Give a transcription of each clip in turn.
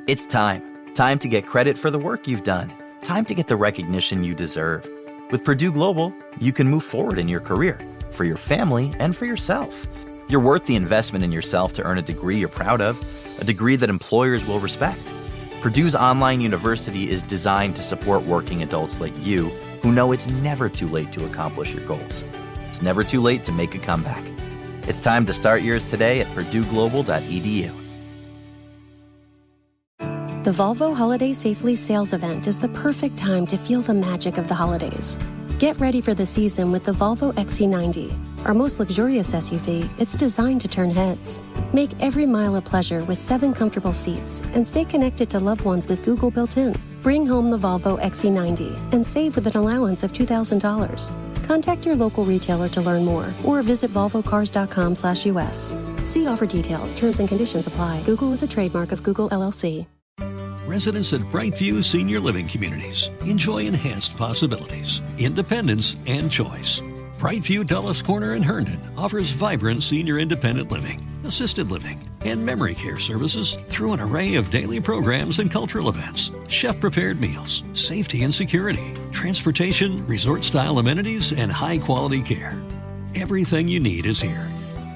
It's time. Time to get credit for the work you've done. Time to get the recognition you deserve. With Purdue Global, you can move forward in your career, for your family, and for yourself. You're worth the investment in yourself to earn a degree you're proud of, a degree that employers will respect. Purdue's online university is designed to support working adults like you who know it's never too late to accomplish your goals. It's never too late to make a comeback. It's time to start yours today at purdueglobal.edu. The Volvo Holiday Safely Sales Event is the perfect time to feel the magic of the holidays. Get ready for the season with the Volvo XC90. Our most luxurious SUV, it's designed to turn heads. Make every mile a pleasure with 7 comfortable seats and stay connected to loved ones with Google built in. Bring home the Volvo XC90 and save with an allowance of $2,000. Contact your local retailer to learn more or visit volvocars.com/US. See offer details. Terms and conditions apply. Google is a trademark of Google LLC. Residents at Brightview Senior Living Communities enjoy enhanced possibilities, independence, and choice. Brightview Dulles Corner in Herndon offers vibrant senior independent living, assisted living, and memory care services through an array of daily programs and cultural events, chef-prepared meals, safety and security, transportation, resort-style amenities, and high-quality care. Everything you need is here.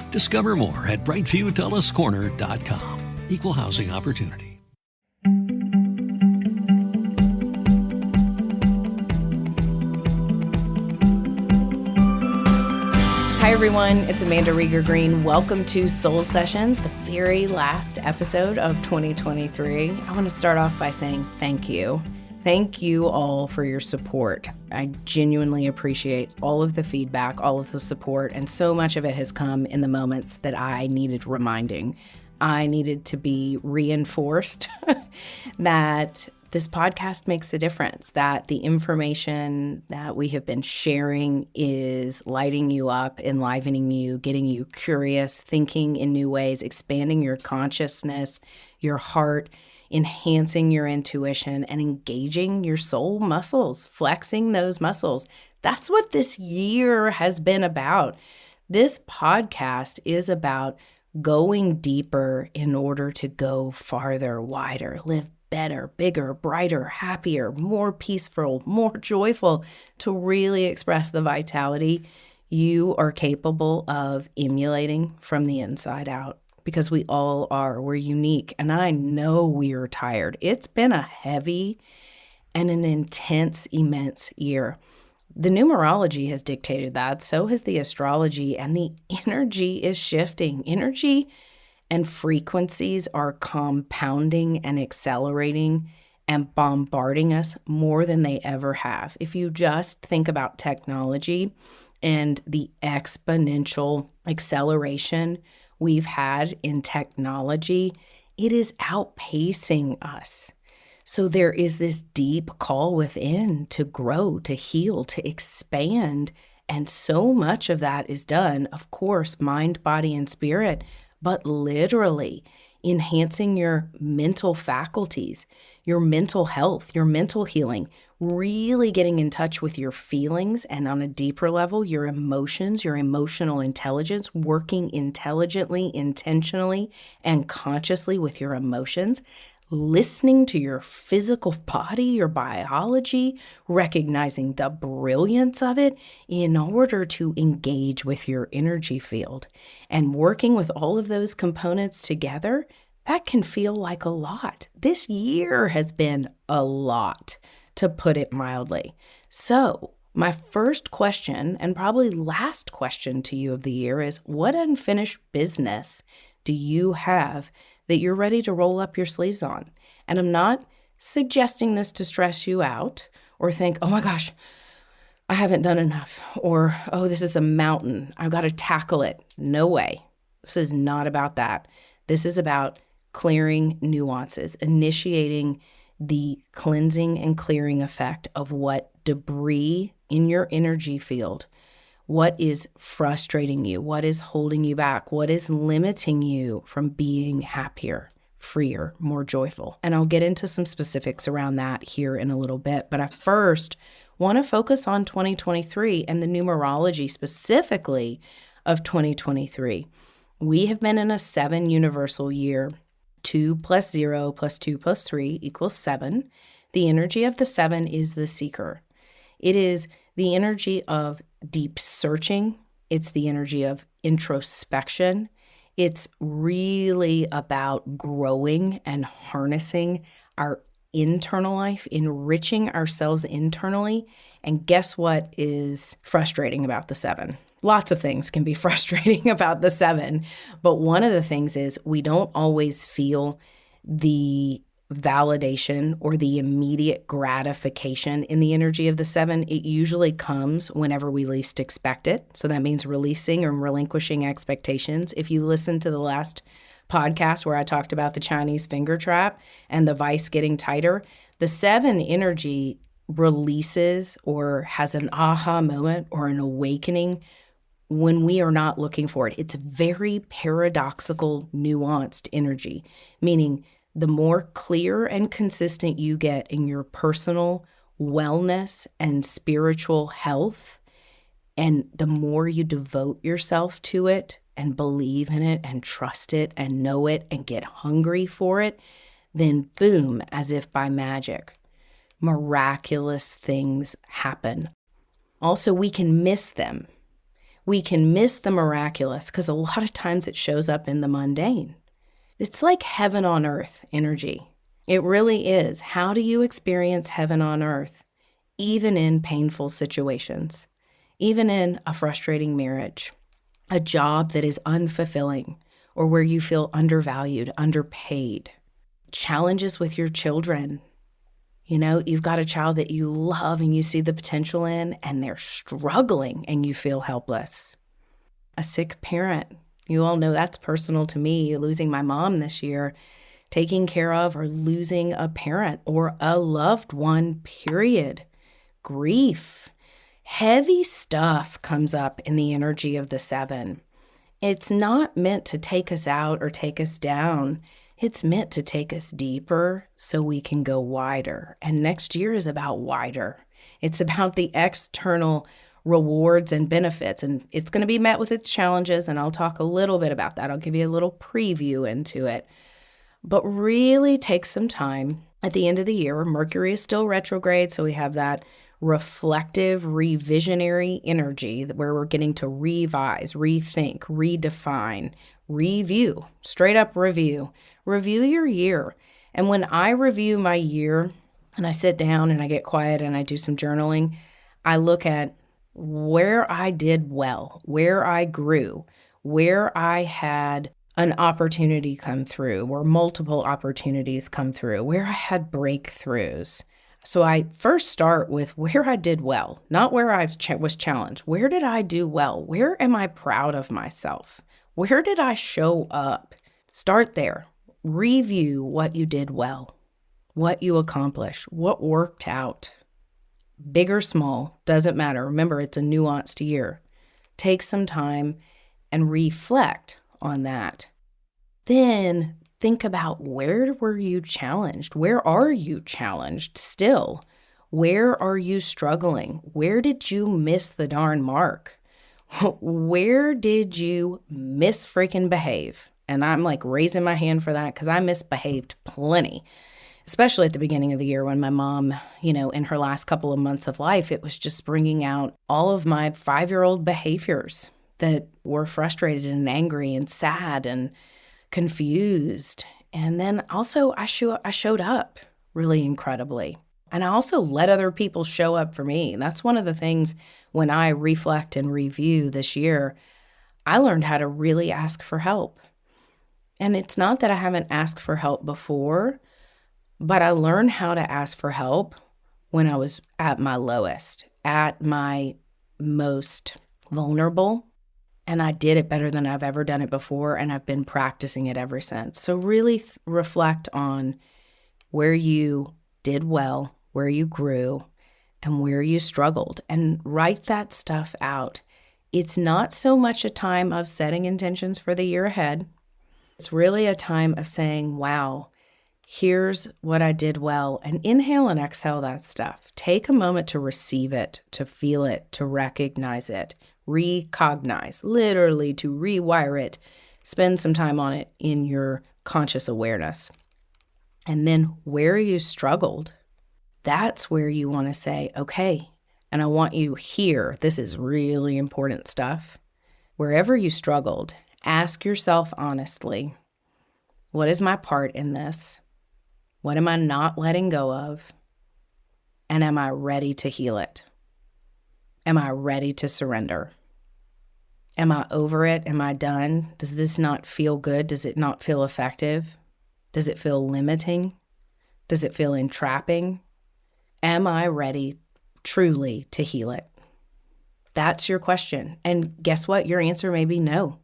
Discover more at brightviewdullescorner.com. Equal housing opportunity. Hi everyone, it's Amanda Rieger Green. Welcome to Soul Sessions, the very last episode of 2023. I want to start off by saying thank you. Thank you all for your support. I genuinely appreciate all of the feedback, all of the support, and so much of it has come in the moments that I needed reminding. I needed to be reinforced that this podcast makes a difference, that the information that we have been sharing is lighting you up, enlivening you, getting you curious, thinking in new ways, expanding your consciousness, your heart, enhancing your intuition, and engaging your soul muscles, flexing those muscles. That's what this year has been about. This podcast is about going deeper in order to go farther, wider, live better, bigger, brighter, happier, more peaceful, more joyful, to really express the vitality you are capable of emulating from the inside out. Because we all are. We're unique. And I know we are tired. It's been a heavy and an intense, immense year. The numerology has dictated that. So has the astrology. And the energy is shifting. Energy and frequencies are compounding and accelerating and bombarding us more than they ever have. If you just think about technology and the exponential acceleration we've had in technology, it is outpacing us. So there is this deep call within to grow, to heal, to expand. And so much of that is done, of course, mind, body, and spirit, but literally enhancing your mental faculties, your mental health, your mental healing, really getting in touch with your feelings and on a deeper level, your emotions, your emotional intelligence, working intelligently, intentionally, and consciously with your emotions, listening to your physical body, your biology, recognizing the brilliance of it in order to engage with your energy field. And working with all of those components together, that can feel like a lot. This year has been a lot, to put it mildly. So my first question, and probably last question to you of the year, is what unfinished business do you have that you're ready to roll up your sleeves on? And I'm not suggesting this to stress you out or think, oh my gosh, I haven't done enough, or, oh, this is a mountain, I've got to tackle it. No way. This is not about that. This is about clearing nuances, initiating the cleansing and clearing effect of what debris in your energy field, what is frustrating you, what is holding you back, what is limiting you from being happier, freer, more joyful. And I'll get into some specifics around that here in a little bit. But I first want to focus on 2023 and the numerology specifically of 2023. We have been in a 7 universal year 2 plus 0 plus 2 plus 3 equals 7. The energy of the 7 is the seeker. It is the energy of deep searching. It's the energy of introspection. It's really about growing and harnessing our internal life, enriching ourselves internally. And guess what is frustrating about the 7? Lots of things can be frustrating about the 7, but one of the things is we don't always feel the validation or the immediate gratification in the energy of the 7. It usually comes whenever we least expect it. So that means releasing or relinquishing expectations. If you listen to the last podcast where I talked about the Chinese finger trap and the vice getting tighter, the 7 energy releases or has an aha moment or an awakening when we are not looking for it. It's a very paradoxical, nuanced energy, meaning the more clear and consistent you get in your personal wellness and spiritual health, and the more you devote yourself to it and believe in it and trust it and know it and get hungry for it, then boom, as if by magic, miraculous things happen. Also, we can miss them. We can miss the miraculous because a lot of times it shows up in the mundane. It's like heaven on earth energy. It really is. How do you experience heaven on earth, even in painful situations, even in a frustrating marriage, a job that is unfulfilling, or where you feel undervalued, underpaid, challenges with your children? You know, you've got a child that you love and you see the potential in, and they're struggling and you feel helpless. A sick parent. You all know that's personal to me, losing my mom this year, taking care of or losing a parent or a loved one, period. Grief. Heavy stuff comes up in the energy of the 7. It's not meant to take us out or take us down. It's meant to take us deeper so we can go wider. And next year is about wider. It's about the external rewards and benefits, and it's going to be met with its challenges, and I'll talk a little bit about that. I'll give you a little preview into it. But really take some time at the end of the year where Mercury is still retrograde, so we have that reflective, revisionary energy where we're getting to revise, rethink, redefine, review, straight up review. Review your year. And when I review my year and I sit down and I get quiet and I do some journaling, I look at where I did well, where I grew, where I had an opportunity come through, or multiple opportunities come through, where I had breakthroughs. So I first start with where I did well, not where I was challenged. Where did I do well? Where am I proud of myself? Where did I show up? Start there. Review what you did well, what you accomplished, what worked out. Big or small, doesn't matter. Remember, it's a nuanced year. Take some time and reflect on that. Then think about, where were you challenged? Where are you challenged still? Where are you struggling? Where did you miss the darn mark? Where did you freaking behave? And I'm like raising my hand for that because I misbehaved plenty, especially at the beginning of the year when my mom, in her last couple of months of life, it was just bringing out all of my 5-year-old behaviors that were frustrated and angry and sad and confused. And then also I showed up really incredibly. And I also let other people show up for me. That's one of the things when I reflect and review this year, I learned how to really ask for help. And it's not that I haven't asked for help before, but I learned how to ask for help when I was at my lowest, at my most vulnerable. And I did it better than I've ever done it before, and I've been practicing it ever since. So really reflect on where you did well, where you grew, and where you struggled, and write that stuff out. It's not so much a time of setting intentions for the year ahead. It's really a time of saying, wow, here's what I did well, and inhale and exhale that stuff. Take a moment to receive it, to feel it, to recognize it, recognize, literally to rewire it Spend some time on it in your conscious awareness. And then where you struggled, that's where you want to say, okay, and I want you here. This is really important stuff. Wherever you struggled, ask yourself honestly, what is my part in this? What am I not letting go of? And am I ready to heal it? Am I ready to surrender? Am I over it? Am I done? Does this not feel good? Does it not feel effective? Does it feel limiting? Does it feel entrapping? Am I ready truly to heal it? That's your question. And guess what? Your answer may be no.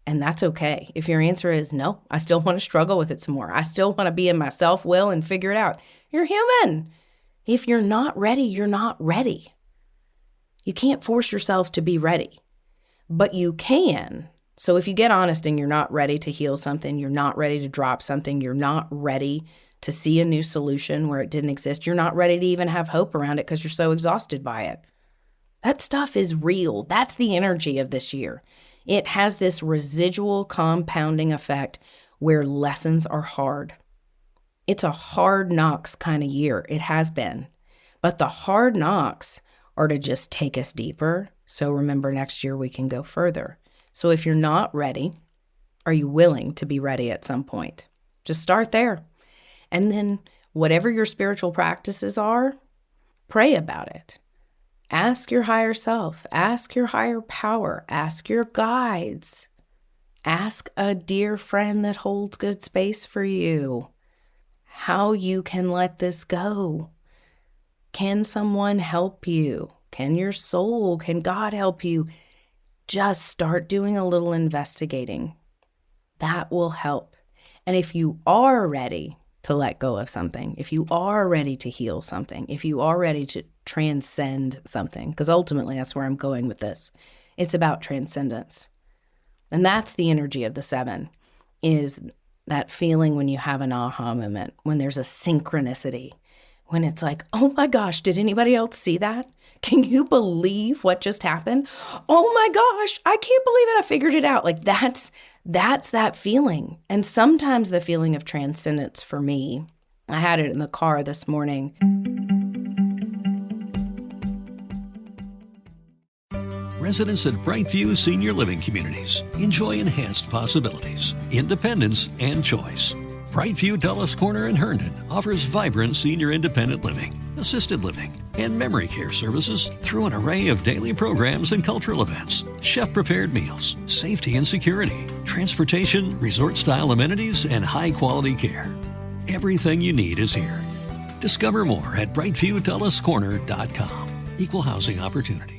And that's okay. If your answer is no, I still want to struggle with it some more. I still want to be in my self-will and figure it out. You're human. If you're not ready, you're not ready. You can't force yourself to be ready, but you can. So if you get honest and you're not ready to heal something, you're not ready to drop something, you're not ready to see a new solution where it didn't exist, you're not ready to even have hope around it because you're so exhausted by it. That stuff is real. That's the energy of this year. It has this residual compounding effect where lessons are hard. It's a hard knocks kind of year. It has been. But the hard knocks are to just take us deeper. So remember, next year we can go further. So if you're not ready, are you willing to be ready at some point? Just start there. And then whatever your spiritual practices are, pray about it. Ask your higher self, ask your higher power, ask your guides, ask a dear friend that holds good space for you how you can let this go. Can someone help you? Can your soul, can God help you? Just start doing a little investigating. That will help. And if you are ready to let go of something, if you are ready to heal something, if you are ready to transcend something, because ultimately that's where I'm going with this. It's about transcendence. And that's the energy of the 7, is that feeling when you have an aha moment, when there's a synchronicity, when it's like, oh my gosh, did anybody else see that? Can you believe what just happened? Oh my gosh, I can't believe it. I figured it out. Like that's that feeling. And sometimes the feeling of transcendence for me, I had it in the car this morning. Residents at Brightview Senior Living Communities enjoy enhanced possibilities, independence, and choice. Brightview Dulles Corner in Herndon offers vibrant senior independent living, assisted living, and memory care services through an array of daily programs and cultural events, chef-prepared meals, safety and security, transportation, resort-style amenities, and high-quality care. Everything you need is here. Discover more at brightviewdullescorner.com. Equal housing opportunity.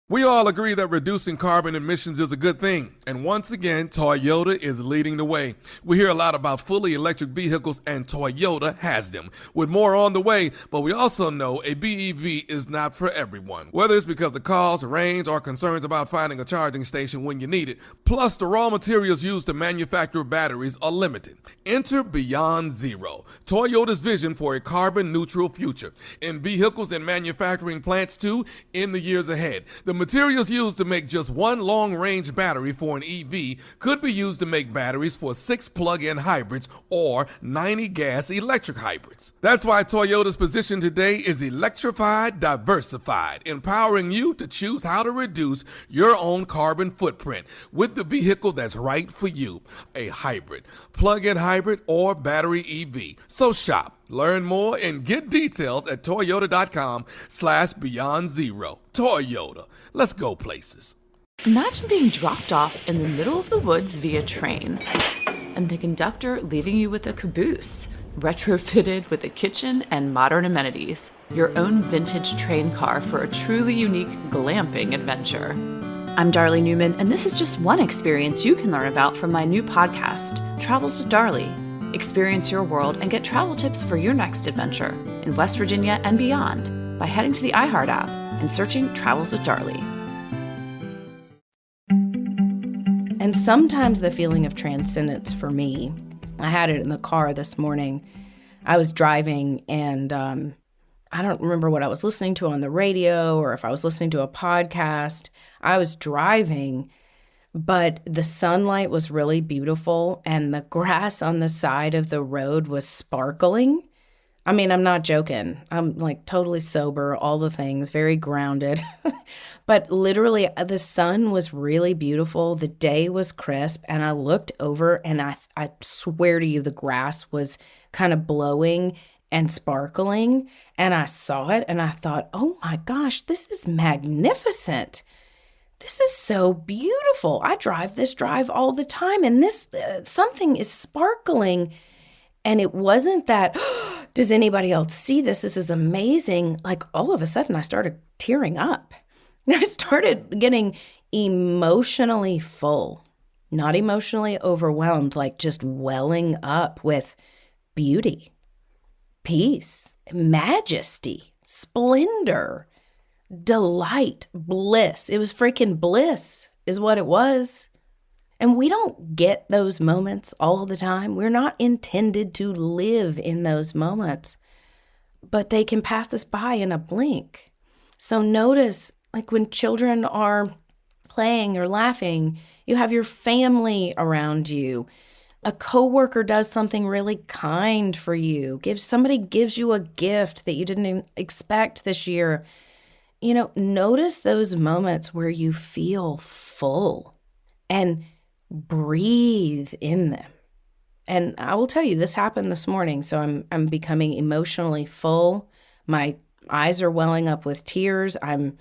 We all agree that reducing carbon emissions is a good thing, and once again, Toyota is leading the way. We hear a lot about fully electric vehicles, and Toyota has them, with more on the way, but we also know a BEV is not for everyone. Whether it's because of cost, range, or concerns about finding a charging station when you need it, plus the raw materials used to manufacture batteries are limited. Enter Beyond Zero, Toyota's vision for a carbon-neutral future, in vehicles and manufacturing plants too, in the years ahead. The materials used to make just one long-range battery for an EV could be used to make batteries for 6 plug-in hybrids or 90 gas-electric hybrids. That's why Toyota's position today is electrified, diversified, empowering you to choose how to reduce your own carbon footprint with the vehicle that's right for you, a hybrid, plug-in hybrid, or battery EV. So shop, learn more, and get details at toyota.com/beyondzero. Toyota. Let's go places. Imagine being dropped off in the middle of the woods via train, and the conductor leaving you with a caboose, retrofitted with a kitchen and modern amenities. Your own vintage train car for a truly unique glamping adventure. I'm Darlie Newman, and this is just one experience you can learn about from my new podcast, Travels with Darlie. Experience your world and get travel tips for your next adventure in West Virginia and beyond by heading to the iHeart app and searching Travels with Darlie. And sometimes the feeling of transcendence for me, I had it in the car this morning. I was driving and I don't remember what I was listening to on the radio or if I was listening to a podcast. I was driving but the sunlight was really beautiful and the grass on the side of the road was sparkling. I mean, I'm not joking. I'm like totally sober, all the things, very grounded. But literally, the sun was really beautiful. The day was crisp. And I looked over and I swear to you, the grass was kind of blowing and sparkling. And I saw it and I thought, oh my gosh, this is magnificent. This is so beautiful. I drive this drive all the time and this something is sparkling. And it wasn't that, does anybody else see this? This is amazing. Like all of a sudden I started tearing up. I started getting emotionally full, not emotionally overwhelmed, like just welling up with beauty, peace, majesty, splendor, delight, bliss. It was freaking bliss is what it was. And we don't get those moments all the time. We're not intended to live in those moments, but they can pass us by in a blink. So notice, like when children are playing or laughing, you have your family around you. A coworker does something really kind for you. Somebody gives you a gift that you didn't even expect this year. You know, notice those moments where you feel full and breathe in them. And I will tell you, this happened this morning. So I'm becoming emotionally full. My eyes are welling up with tears. I'm,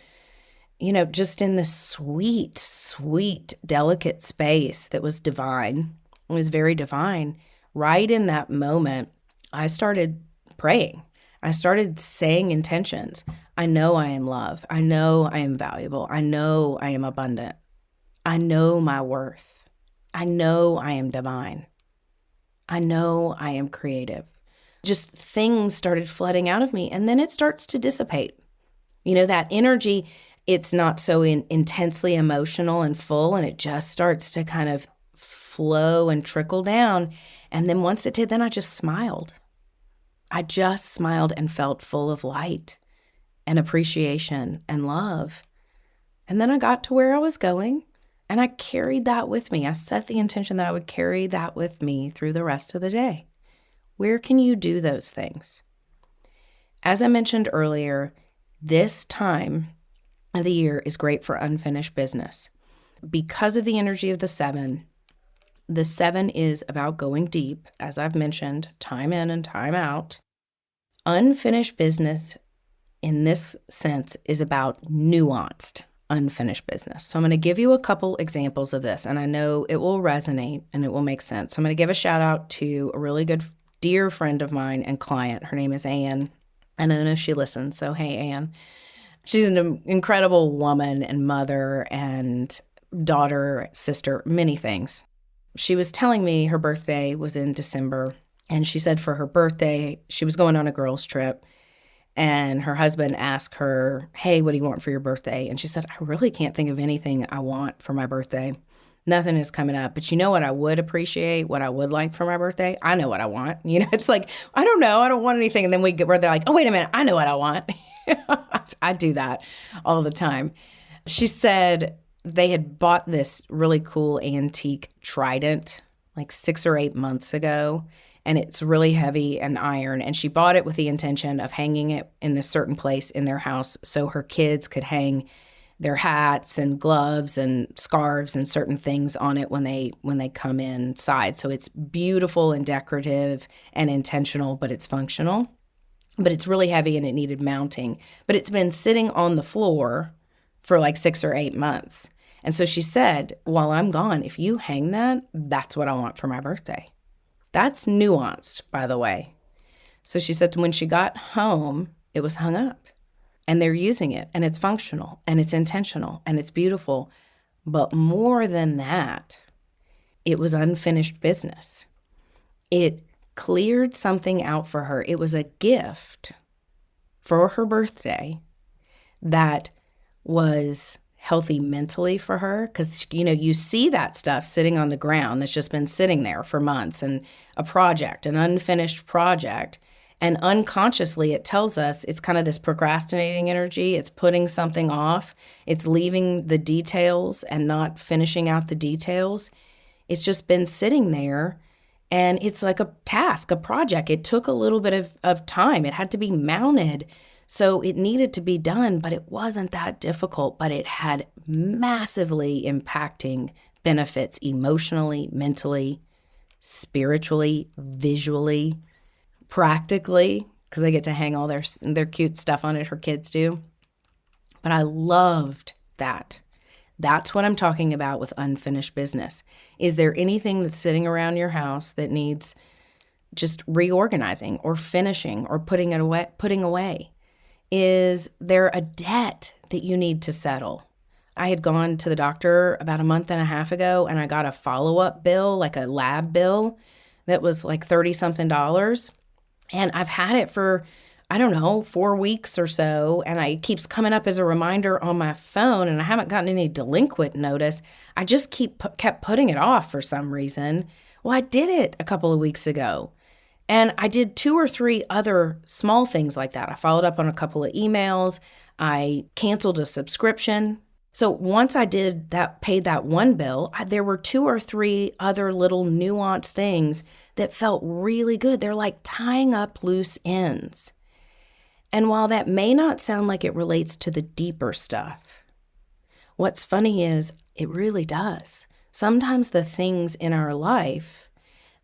just in this sweet, sweet, delicate space that was divine. It was very divine. Right in that moment, I started praying. I started saying intentions. I know I am love. I know I am valuable. I know I am abundant. I know my worth. I know I am divine. I know I am creative. Just things started flooding out of me, and then it starts to dissipate. That energy, it's not so intensely emotional and full, and it just starts to kind of flow and trickle down. And then once it did, then I just smiled. I just smiled and felt full of light and appreciation and love. And then I got to where I was going. And I carried that with me. I set the intention that I would carry that with me through the rest of the day. Where can you do those things? As I mentioned earlier, this time of the year is great for unfinished business. Because of the energy of the 7 is about going deep, as I've mentioned, time in and time out. Unfinished business in this sense is about nuanced unfinished business. So I'm going to give you a couple examples of this, and I know it will resonate and it will make sense. So I'm going to give a shout out to a really good, dear friend of mine and client. Her name is Anne, and I know she listens. So hey, Anne. She's an incredible woman and mother and daughter, sister, many things. She was telling me her birthday was in December, and she said for her birthday, she was going on a girls' trip. And her husband asked her, hey, what do you want for your birthday? And she said, I really can't think of anything I want for my birthday. Nothing is coming up. But you know what I would appreciate, what I would like for my birthday? I know what I want. It's like, I don't know. I don't want anything. And then we get where they're like, oh, wait a minute. I know what I want. I do that all the time. She said they had bought this really cool antique trident like 6 or 8 months ago. And it's really heavy and iron. And she bought it with the intention of hanging it in this certain place in their house so her kids could hang their hats and gloves and scarves and certain things on it when they come inside. So it's beautiful and decorative and intentional, but it's functional. But it's really heavy and it needed mounting. But it's been sitting on the floor for like 6 or 8 months. And so she said, while I'm gone, if you hang that, that's what I want for my birthday. That's nuanced, by the way. So she said when she got home, it was hung up and they're using it and it's functional and it's intentional and it's beautiful. But more than that, it was unfinished business. It cleared something out for her. It was a gift for her birthday that was healthy mentally for her, because you see that stuff sitting on the ground that's just been sitting there for months, and a project, an unfinished project, And unconsciously, it tells us it's kind of this procrastinating energy. It's putting something off. It's leaving the details and not finishing out the details. It's just been sitting there, and it's like a task, a project. It took a little bit of time. It had to be mounted. So it needed to be done, but it wasn't that difficult. But it had massively impacting benefits emotionally, mentally, spiritually, visually, practically, because they get to hang all their cute stuff on it, her kids do. But I loved that. That's what I'm talking about with unfinished business. Is there anything that's sitting around your house that needs just reorganizing or finishing or putting away? Is there a debt that you need to settle? I had gone to the doctor about a month and a half ago, and I got a follow-up bill, like a lab bill, that was like $30-something. And I've had it for, 4 weeks or so, and it keeps coming up as a reminder on my phone, and I haven't gotten any delinquent notice. I just kept putting it off for some reason. Well, I did it a couple of weeks ago, and I did 2 or 3 other small things like that. I followed up on a couple of emails. I canceled a subscription. So once I did that, paid that one bill, there were 2 or 3 other little nuanced things that felt really good. They're like tying up loose ends. And while that may not sound like it relates to the deeper stuff, what's funny is it really does. Sometimes the things in our life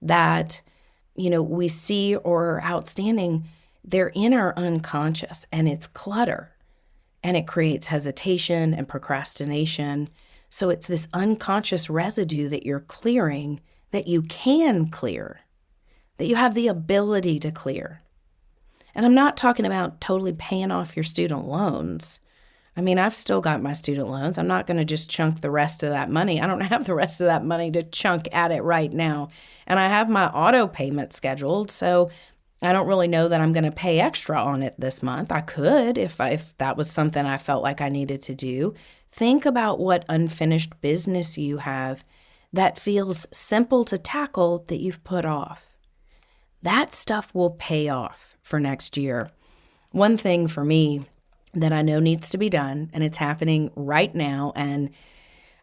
that, we see or are outstanding, they're in our unconscious, and it's clutter. And it creates hesitation and procrastination. So it's this unconscious residue that you're clearing, that you can clear, that you have the ability to clear. And I'm not talking about totally paying off your student loans. I've still got my student loans. I'm not going to just chunk the rest of that money. I don't have the rest of that money to chunk at it right now. And I have my auto payment scheduled, so I don't really know that I'm going to pay extra on it this month. I could if that was something I felt like I needed to do. Think about what unfinished business you have that feels simple to tackle that you've put off. That stuff will pay off for next year. One thing for me that I know needs to be done, and it's happening right now, and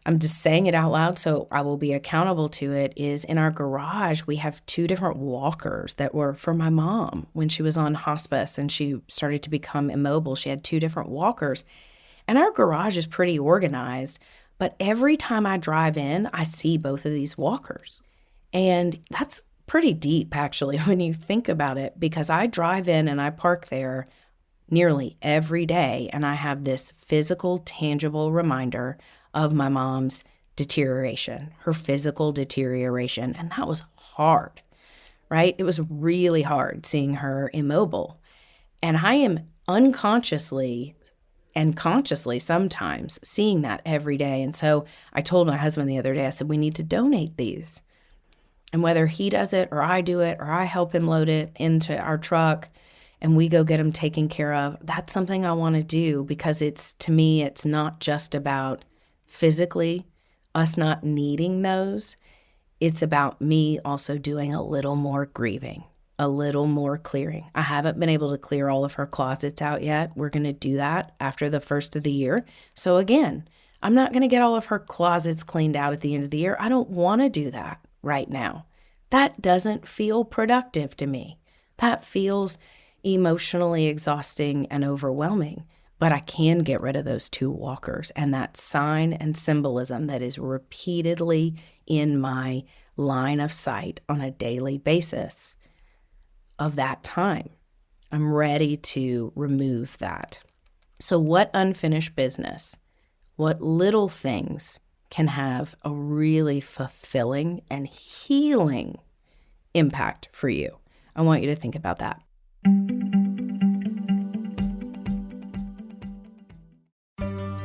I'm just saying it out loud so I will be accountable to it, is in our garage, we have 2 different walkers that were for my mom when she was on hospice and she started to become immobile. She had 2 different walkers. And our garage is pretty organized, but every time I drive in, I see both of these walkers. And that's pretty deep, actually, when you think about it, because I drive in and I park there nearly every day, and I have this physical, tangible reminder of my mom's deterioration, her physical deterioration. And that was hard, right? It was really hard seeing her immobile. And I am unconsciously and consciously sometimes seeing that every day. And so I told my husband the other day, I said, we need to donate these. And whether he does it or I do it or I help him load it into our truck and we go get them taken care of, that's something I want to do, because to me, it's not just about physically us not needing those. It's about me also doing a little more grieving, a little more clearing. I haven't been able to clear all of her closets out yet. We're going to do that after the first of the year. So again, I'm not going to get all of her closets cleaned out at the end of the year. I don't want to do that right now. That doesn't feel productive to me. That feels emotionally exhausting and overwhelming. But I can get rid of those 2 walkers and that sign and symbolism that is repeatedly in my line of sight on a daily basis of that time. I'm ready to remove that. So what unfinished business, what little things can have a really fulfilling and healing impact for you? I want you to think about that.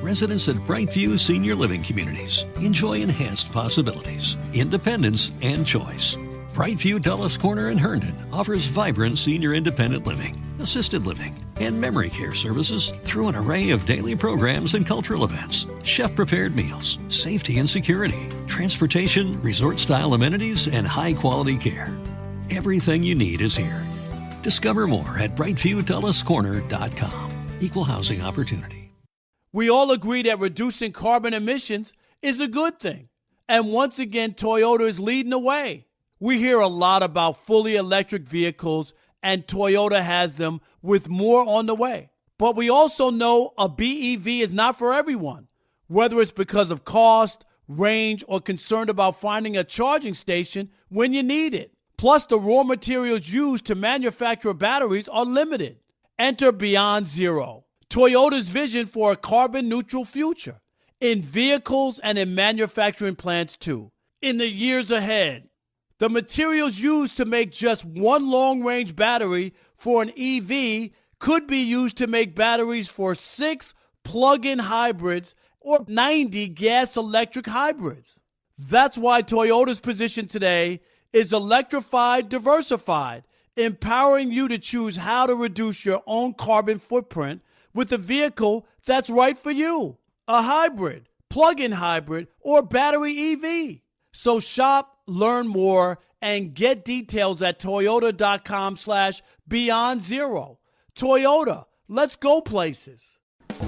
Residents at Brightview Senior Living Communities enjoy enhanced possibilities, independence, and choice. Brightview Dulles Corner in Herndon offers vibrant senior independent living, assisted living, and memory care services through an array of daily programs and cultural events, chef-prepared meals, safety and security, transportation, resort-style amenities, and high-quality care. Everything you need is here. Discover more at brightviewdullascorner.com. Equal housing opportunity. We all agree that reducing carbon emissions is a good thing. And once again, Toyota is leading the way. We hear a lot about fully electric vehicles, and Toyota has them with more on the way. But we also know a BEV is not for everyone, whether it's because of cost, range, or concerned about finding a charging station when you need it. Plus, the raw materials used to manufacture batteries are limited. Enter Beyond Zero, Toyota's vision for a carbon-neutral future, in vehicles and in manufacturing plants too. In the years ahead, the materials used to make just one long-range battery for an EV could be used to make batteries for 6 plug-in hybrids or 90 gas-electric hybrids. That's why Toyota's position today is electrified, diversified, empowering you to choose how to reduce your own carbon footprint with a vehicle that's right for you, a hybrid, plug-in hybrid, or battery EV. So shop, learn more, and get details at toyota.com/beyondzero. Toyota, let's go places.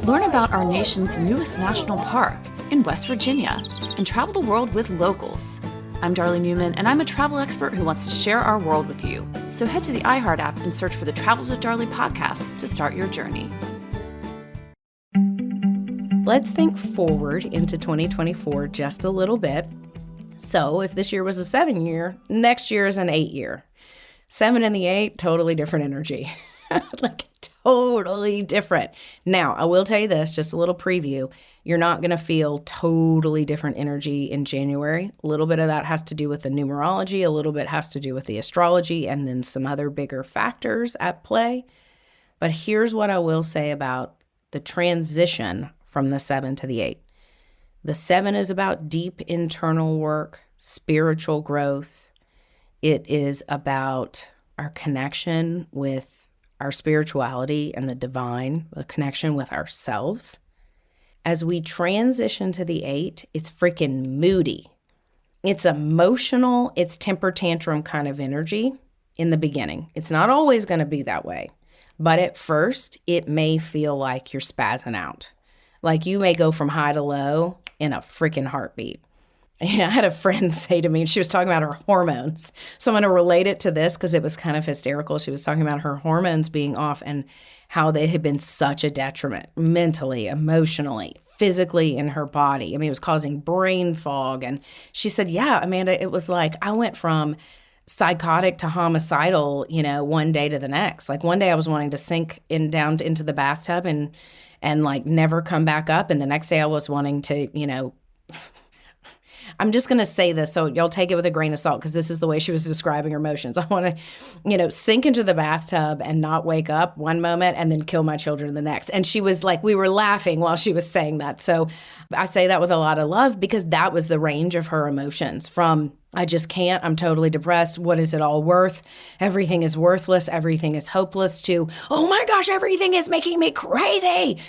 Learn about our nation's newest national park in West Virginia and travel the world with locals. I'm Darlene Newman, and I'm a travel expert who wants to share our world with you. So head to the iHeart app and search for the Travels with Darlene podcast to start your journey. Let's think forward into 2024 just a little bit. So if this year was a 7-year, next year is an 8-year. 7 and the 8, totally different energy. Like totally different. Now, I will tell you this, just a little preview. You're not going to feel totally different energy in January. A little bit of that has to do with the numerology. A little bit has to do with the astrology and then some other bigger factors at play. But here's what I will say about the transition from the 7 to the 8. The 7 is about deep internal work, spiritual growth. It is about our connection with our spirituality and the divine, the connection with ourselves. As we transition to the 8, it's freaking moody. It's emotional, it's temper tantrum kind of energy in the beginning. It's not always going to be that way, but at first, it may feel like you're spazzing out. Like you may go from high to low in a freaking heartbeat. I had a friend say to me, and she was talking about her hormones. So I'm going to relate it to this because it was kind of hysterical. She was talking about her hormones being off and how they had been such a detriment mentally, emotionally, physically in her body. I mean, it was causing brain fog. And she said, yeah, Amanda, it was like I went from psychotic to homicidal, one day to the next. Like one day I was wanting to sink down into the bathtub and like never come back up. And the next day I was wanting to, I'm just going to say this, so y'all take it with a grain of salt because this is the way she was describing her emotions. I want to, sink into the bathtub and not wake up one moment and then kill my children the next. And she was like, we were laughing while she was saying that. So I say that with a lot of love because that was the range of her emotions from I just can't, I'm totally depressed, what is it all worth? Everything is worthless, everything is hopeless to, oh my gosh, everything is making me crazy,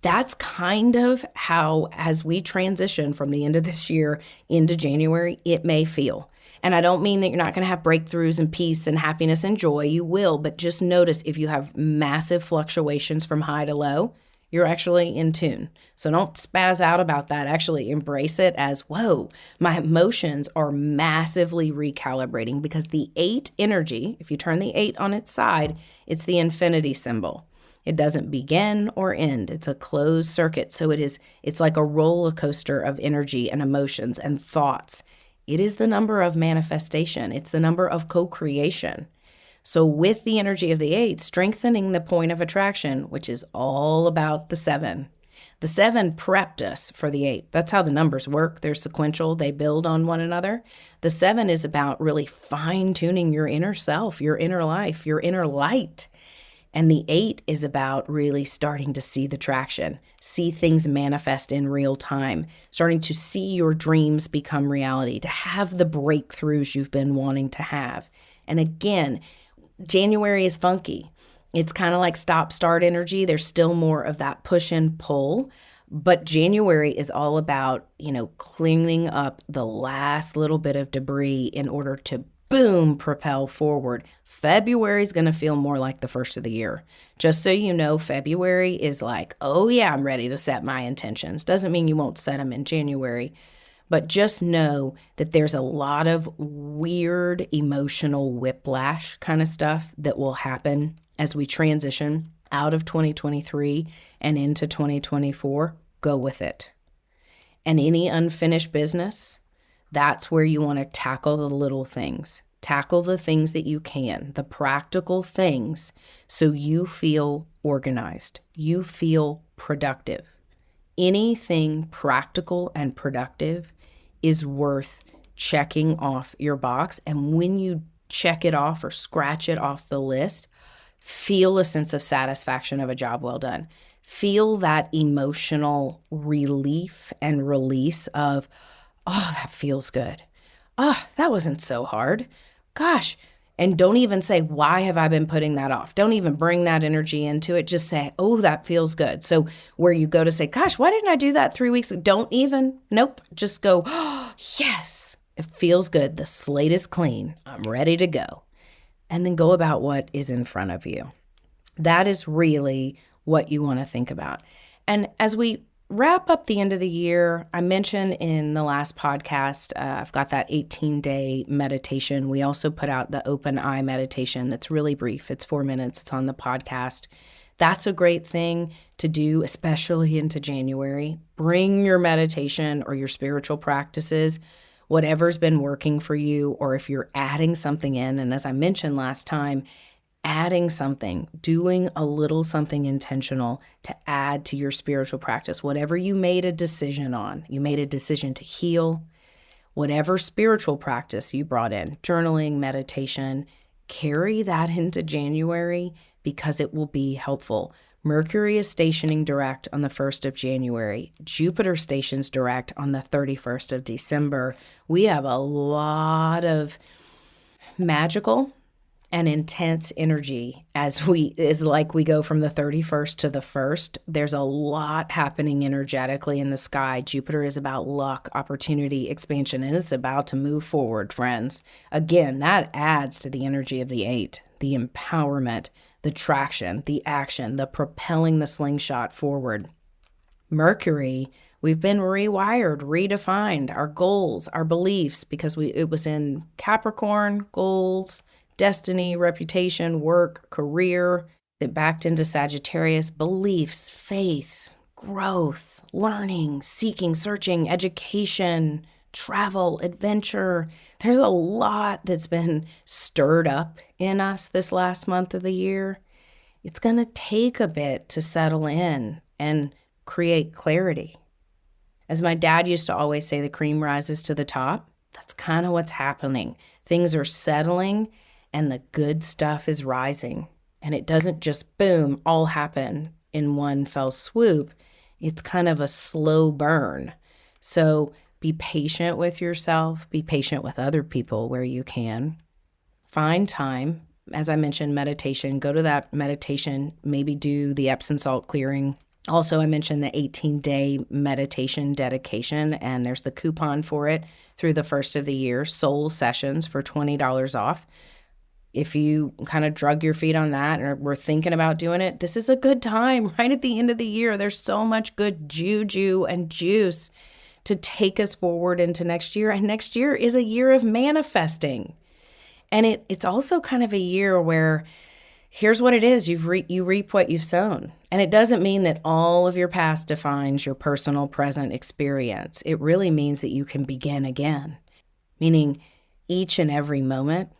That's kind of how, as we transition from the end of this year into January, it may feel. And I don't mean that you're not going to have breakthroughs and peace and happiness and joy. You will, but just notice if you have massive fluctuations from high to low, you're actually in tune. So don't spaz out about that. Actually embrace it as, whoa, my emotions are massively recalibrating because the 8 energy, if you turn the 8 on its side, it's the infinity symbol. It doesn't begin or end. It's a closed circuit. So it's like a roller coaster of energy and emotions and thoughts. It is the number of manifestation. It's the number of co-creation. So with the energy of the 8, strengthening the point of attraction, which is all about the 7. The 7 prepped us for the 8. That's how the numbers work. They're sequential. They build on one another. The 7 is about really fine-tuning your inner self, your inner life, your inner light. And the 8 is about really starting to see the traction, see things manifest in real time, starting to see your dreams become reality, to have the breakthroughs you've been wanting to have. And again, January is funky. It's kind of like stop-start energy. There's still more of that push and pull. But January is all about, cleaning up the last little bit of debris in order to boom, propel forward. February is going to feel more like the first of the year. Just so you know, February is like, oh yeah, I'm ready to set my intentions. Doesn't mean you won't set them in January, but just know that there's a lot of weird emotional whiplash kind of stuff that will happen as we transition out of 2023 and into 2024. Go with it. And any unfinished business, that's where you want to tackle the little things. Tackle the things that you can, the practical things, so you feel organized, you feel productive. Anything practical and productive is worth checking off your box. And when you check it off or scratch it off the list, feel a sense of satisfaction of a job well done. Feel that emotional relief and release of, oh, that feels good. Oh, that wasn't so hard. Gosh. And don't even say, why have I been putting that off? Don't even bring that energy into it. Just say, oh, that feels good. So where you go to say, gosh, why didn't I do that 3 weeks ago? Don't even, nope. Just go, oh, yes, it feels good. The slate is clean. I'm ready to go. And then go about what is in front of you. That is really what you want to think about. And as we wrap up the end of the year, I mentioned in the last podcast, I've got that 18-day meditation. We also put out the open eye meditation that's really brief. It's 4 minutes. It's on the podcast. That's a great thing to do, especially into January. Bring your meditation or your spiritual practices, whatever's been working for you, or if you're adding something in. And as I mentioned last time, adding something, doing a little something intentional to add to your spiritual practice. Whatever you made a decision on, you made a decision to heal, whatever spiritual practice you brought in, journaling, meditation, carry that into January because it will be helpful. Mercury is stationing direct on the 1st of January. Jupiter stations direct on the 31st of December. We have a lot of magical and intense energy is like we go from the 31st to the 1st. There's a lot happening energetically in the sky. Jupiter is about luck, opportunity, expansion, and it's about to move forward, friends. Again, that adds to the energy of the 8, the empowerment, the traction, the action, the propelling the slingshot forward. Mercury, we've been rewired, redefined, our goals, our beliefs, because it was in Capricorn, goals, destiny, reputation, work, career. It backed into Sagittarius, beliefs, faith, growth, learning, seeking, searching, education, travel, adventure. There's a lot that's been stirred up in us this last month of the year. It's going to take a bit to settle in and create clarity. As my dad used to always say, the cream rises to the top. That's kind of what's happening. Things are settling and the good stuff is rising. And it doesn't just, boom, all happen in one fell swoop. It's kind of a slow burn. So be patient with yourself. Be patient with other people where you can. Find time. As I mentioned, meditation. Go to that meditation. Maybe do the Epsom salt clearing. Also, I mentioned the 18-day meditation dedication, and there's the coupon for it through the 1st of the year, Soul Sessions for $20 off. If you kind of drug your feet on that or were thinking about doing it, this is a good time right at the end of the year. There's so much good juju and juice to take us forward into next year. And next year is a year of manifesting. And it's also kind of a year where here's what it is. You reap what you've sown. And it doesn't mean that all of your past defines your personal present experience. It really means that you can begin again, meaning each and every moment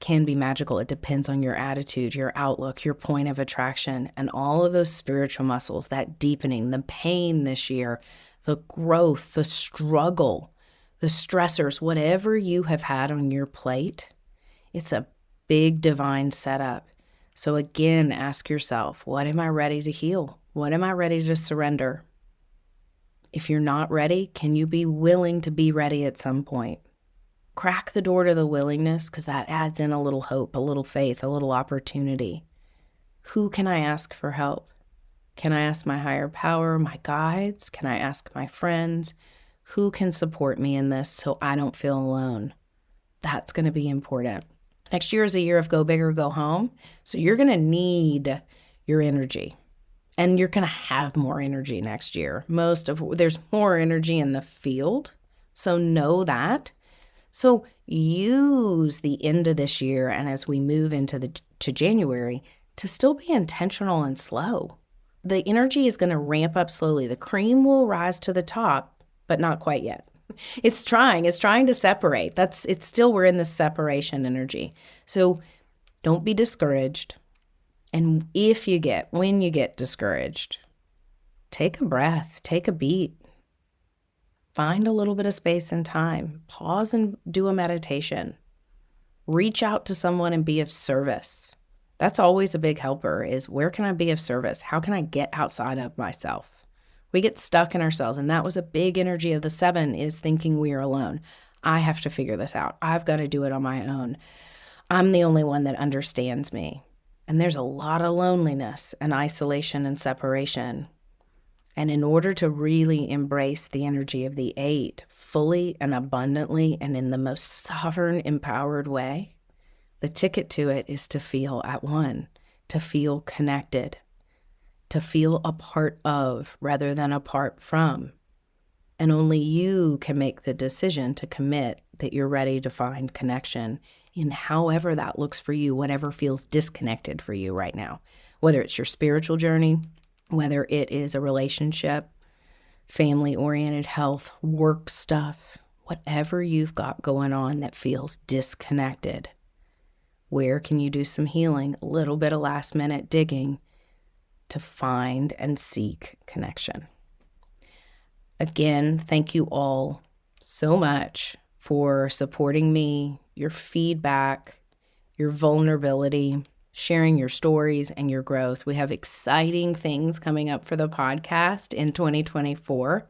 can be magical. It depends on your attitude, your outlook, your point of attraction, and all of those spiritual muscles, that deepening, the pain this year, the growth, the struggle, the stressors, whatever you have had on your plate. It's a big divine setup. So again, ask yourself, what am I ready to heal? What am I ready to surrender? If you're not ready, can you be willing to be ready at some point? Crack the door to the willingness, because that adds in a little hope, a little faith, a little opportunity. Who can I ask for help? Can I ask my higher power, my guides? Can I ask my friends? Who can support me in this so I don't feel alone? That's going to be important. Next year is a year of go big or go home. So you're going to need your energy. And you're going to have more energy next year. There's more energy in the field. So know that. So use the end of this year and as we move to January to still be intentional and slow. The energy is going to ramp up slowly. The cream will rise to the top, but not quite yet. It's trying to separate. We're in the separation energy. So don't be discouraged. And when you get discouraged, take a breath, take a beat, find a little bit of space and time, pause and do a meditation, reach out to someone and be of service. That's always a big helper is where can I be of service? How can I get outside of myself? We get stuck in ourselves. And that was a big energy of the 7 is thinking we are alone. I have to figure this out. I've got to do it on my own. I'm the only one that understands me. And there's a lot of loneliness and isolation and separation. And in order to really embrace the energy of the 8 fully and abundantly and in the most sovereign, empowered way, the ticket to it is to feel at one, to feel connected, to feel a part of rather than apart from. And only you can make the decision to commit that you're ready to find connection in however that looks for you, whatever feels disconnected for you right now, whether it's your spiritual journey, whether it is a relationship, family-oriented health, work stuff, whatever you've got going on that feels disconnected. Where can you do some healing, a little bit of last-minute digging to find and seek connection? Again, thank you all so much for supporting me, your feedback, your vulnerability, sharing your stories and your growth. We have exciting things coming up for the podcast in 2024.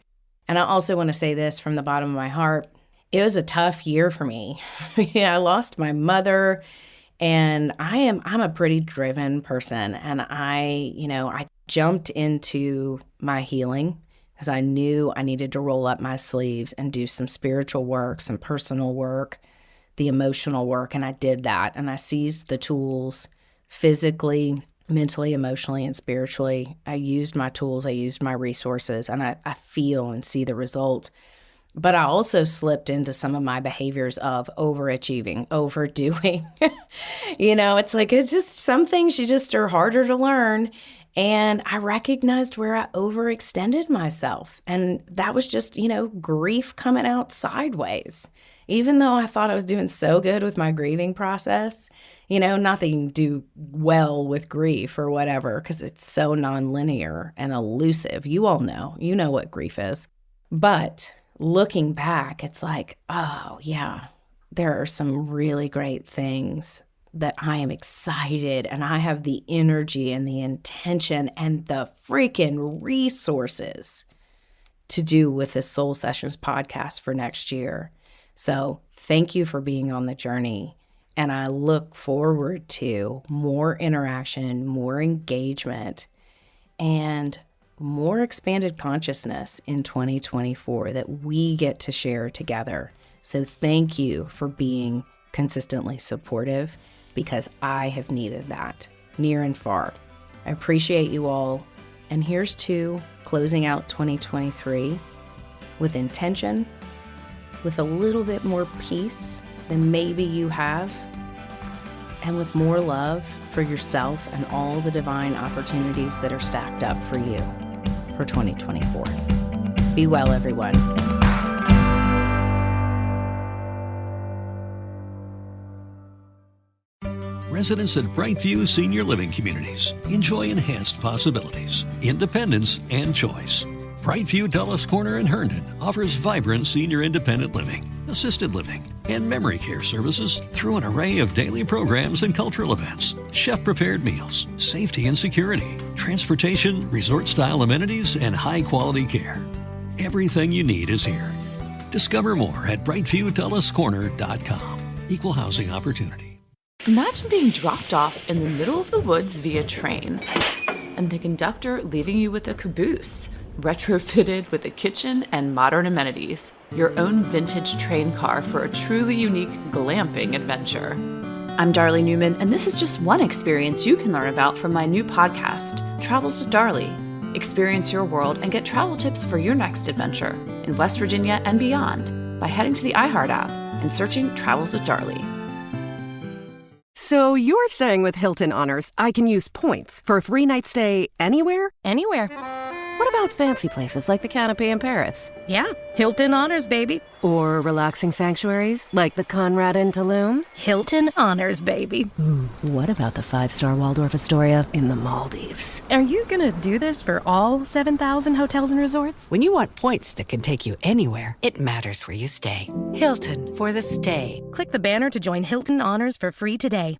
And I also want to say this from the bottom of my heart. It was a tough year for me. I lost my mother, and I'm a pretty driven person. And I jumped into my healing because I knew I needed to roll up my sleeves and do some spiritual work, some personal work, the emotional work. And I did that. And I seized the tools physically, mentally, emotionally, and spiritually. I used my tools. I used my resources. And I feel and see the results. But I also slipped into some of my behaviors of overachieving, overdoing. It's just some things you just are harder to learn. And I recognized where I overextended myself. And that was just, grief coming out sideways. Even though I thought I was doing so good with my grieving process, not that you can do well with grief or whatever, because it's so nonlinear and elusive. You all know, what grief is. But looking back, it's like, oh, yeah, there are some really great things that I am excited and I have the energy and the intention and the freaking resources to do with this Soul Sessions podcast for next year. So thank you for being on the journey. And I look forward to more interaction, more engagement, and more expanded consciousness in 2024 that we get to share together. So thank you for being consistently supportive, because I have needed that near and far. I appreciate you all. And here's to closing out 2023 with intention, with a little bit more peace than maybe you have, and with more love for yourself and all the divine opportunities that are stacked up for you for 2024. Be well, everyone. Residents at Brightview Senior Living Communities enjoy enhanced possibilities, independence, and choice. Brightview Dulles Corner in Herndon offers vibrant senior independent living, assisted living, and memory care services through an array of daily programs and cultural events, chef-prepared meals, safety and security, transportation, resort-style amenities, and high-quality care. Everything you need is here. Discover more at brightviewdullescorner.com. Equal housing opportunity. Imagine being dropped off in the middle of the woods via train, and the conductor leaving you with a caboose, retrofitted with a kitchen and modern amenities. your own vintage train car for a truly unique glamping adventure. I'm Darlie Newman, and this is just one experience you can learn about from my new podcast, Travels with Darlie. Experience your world and get travel tips for your next adventure in West Virginia and beyond by heading to the iHeart app and searching Travels with Darlie. So you're saying with Hilton Honors, I can use points for a free night stay anywhere? Anywhere. What about fancy places like the Canopy in Paris? Yeah, Hilton Honors, baby. Or relaxing sanctuaries like the Conrad in Tulum? Hilton Honors, baby. Ooh, what about the 5-star Waldorf Astoria in the Maldives? Are you gonna do this for all 7,000 hotels and resorts? When you want points that can take you anywhere, it matters where you stay. Hilton for the stay. Click the banner to join Hilton Honors for free today.